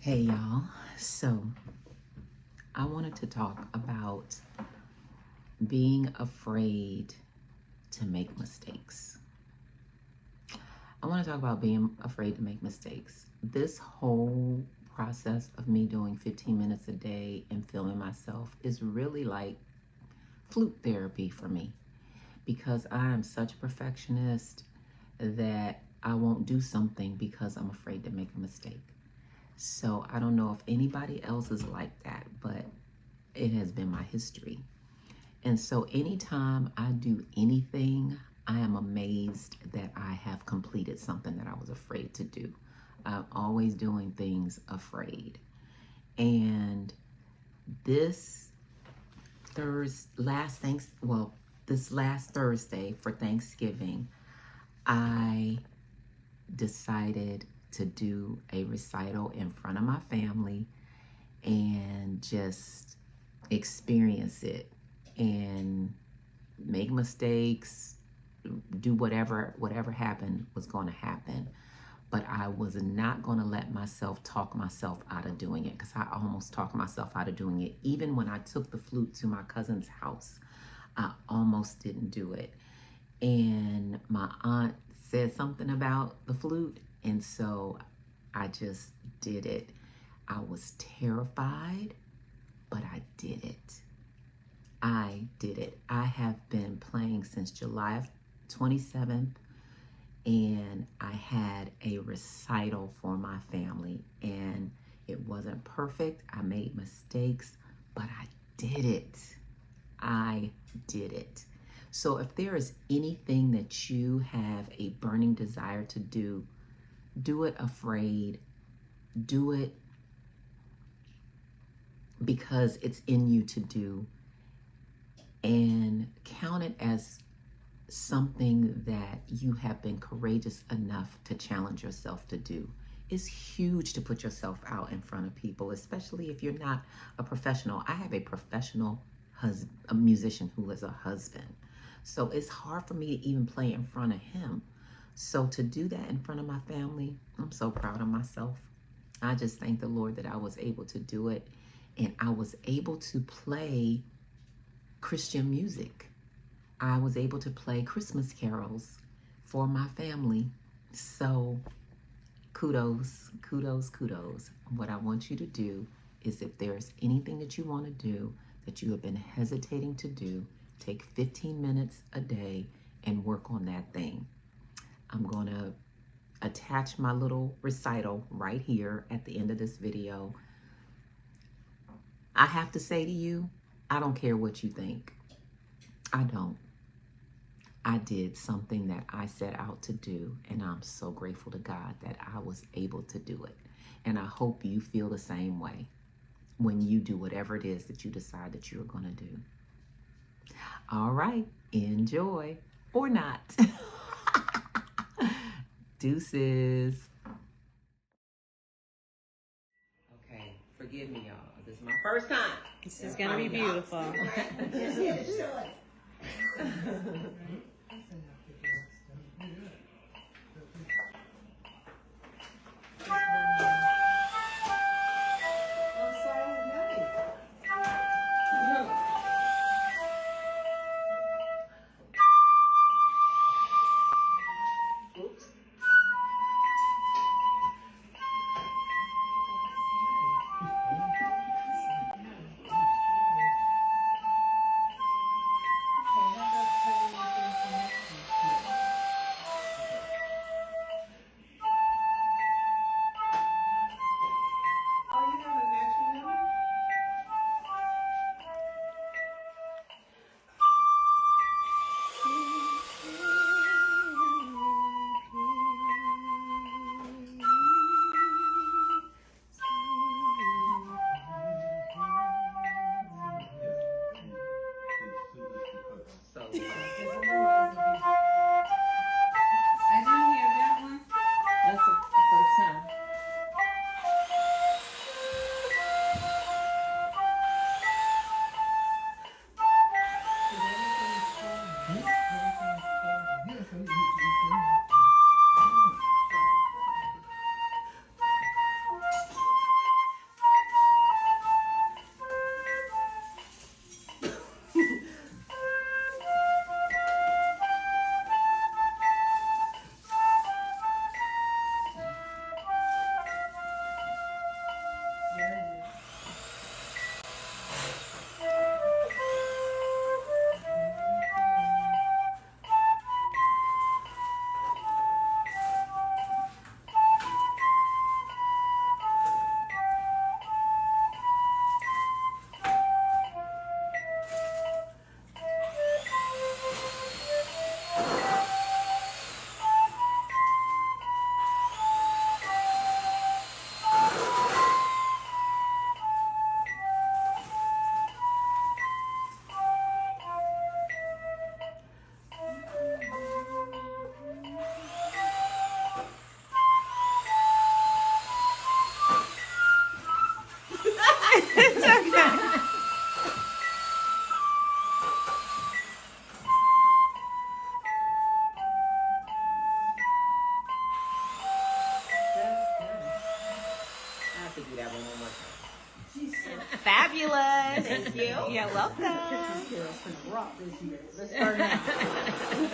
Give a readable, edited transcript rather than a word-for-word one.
Hey y'all, so I wanted to talk about being afraid to make mistakes. I want to talk about being afraid to make mistakes. This whole process of me doing 15 minutes a day and filming myself is really like flute therapy for me because I am such a perfectionist that I won't do something because I'm afraid to make a mistake. So I don't know if anybody else is like that, but it has been my history. And so anytime I do anything, I am amazed that I have completed something that I was afraid to do. I'm always doing things afraid. And this this last Thursday for Thanksgiving, I decided to do a recital in front of my family and just experience it and make mistakes, do whatever happened was going to happen. But I was not going to let myself talk myself out of doing it, because I almost talked myself out of doing it. Even when I took the flute to my cousin's house, I almost didn't do it. And my aunt said something about the flute, and so I just did it. I was terrified, but I did it. I did it. I have been playing since July 27th, and I had a recital for my family, and it wasn't perfect. I made mistakes, but I did it. I did it. So if there is anything that you have a burning desire to do it afraid. Do it because it's in you to do, and count it as something that you have been courageous enough to challenge yourself to do. It's huge to put yourself out in front of people, especially if you're not a professional. I have a professional a musician who is a husband. So it's hard for me to even play in front of him. So to do that in front of my family, I'm so proud of myself. I just thank the Lord that I was able to do it, and I was able to play Christian music. I was able to play Christmas carols for my family. So kudos, kudos, kudos. What I want you to do is, if there's anything that you want to do that you have been hesitating to do, take 15 minutes a day and work on that thing. I'm going to attach my little recital right here at the end of this video. I have to say to you, I don't care what you think. I don't. I did something that I set out to do, and I'm so grateful to God that I was able to do it. And I hope you feel the same way when you do whatever it is that you decide that you're going to do. All right, enjoy or not. Deuces. Okay, forgive me, y'all. This is my first time. This is going to be beautiful. Just here to show it. fabulous. Thank you. You're welcome. Carol's gonna rock this year. Let's start now.